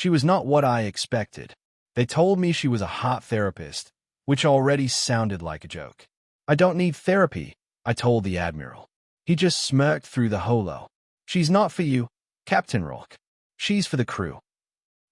She was not what I expected. They told me she was a hot therapist, which already sounded like a joke. I don't need therapy, I told the Admiral. He just smirked through the holo. She's not for you, Captain Rourke. She's for the crew.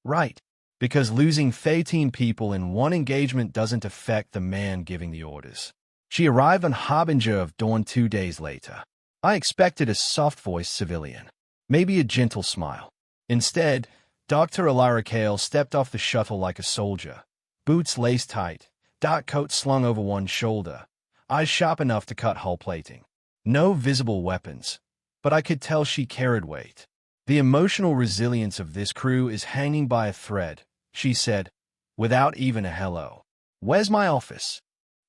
Right, because losing 13 people in one engagement doesn't affect the man giving the orders. She arrived on Harbinger of Dawn 2 days later. I expected a soft-voiced civilian, maybe a gentle smile. Instead, Dr. Elira Kale stepped off the shuttle like a soldier, boots laced tight, dark coat slung over one shoulder, eyes sharp enough to cut hull plating. No visible weapons, but I could tell she carried weight. The emotional resilience of this crew is hanging by a thread, she said, without even a hello. Where's my office?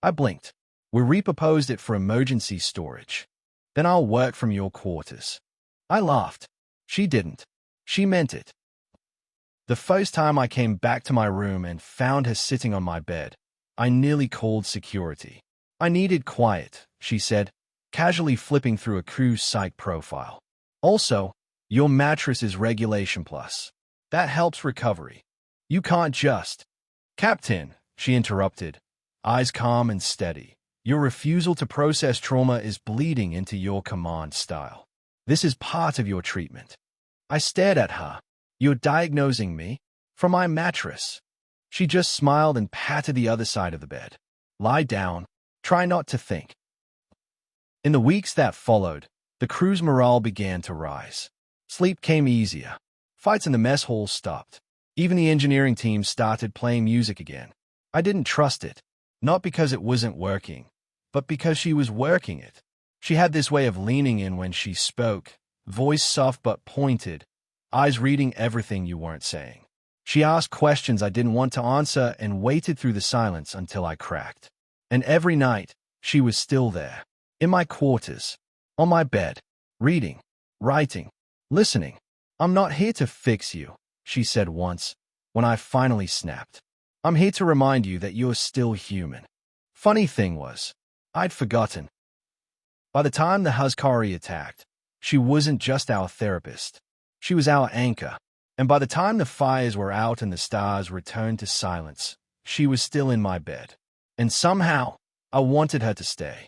I blinked. We repurposed it for emergency storage. Then I'll work from your quarters. I laughed. She didn't. She meant it. The first time I came back to my room and found her sitting on my bed, I nearly called security. I needed quiet, she said, casually flipping through a crew site profile. Also, your mattress is Regulation Plus. That helps recovery. You can't just... Captain, she interrupted, eyes calm and steady. Your refusal to process trauma is bleeding into your command style. This is part of your treatment. I stared at her. You're diagnosing me? From my mattress. She just smiled and patted the other side of the bed. Lie down. Try not to think. In the weeks that followed, the crew's morale began to rise. Sleep came easier. Fights in the mess hall stopped. Even the engineering team started playing music again. I didn't trust it. Not because it wasn't working, but because she was working it. She had this way of leaning in when she spoke, voice soft but pointed, eyes reading everything you weren't saying. She asked questions I didn't want to answer and waited through the silence until I cracked. And every night, she was still there. In my quarters. On my bed. Reading. Writing. Listening. I'm not here to fix you, she said once, when I finally snapped. I'm here to remind you that you're still human. Funny thing was, I'd forgotten. By the time the Husqvarna attacked, she wasn't just our therapist. She was our anchor. And by the time the fires were out and the stars returned to silence, she was still in my bed. And somehow, I wanted her to stay.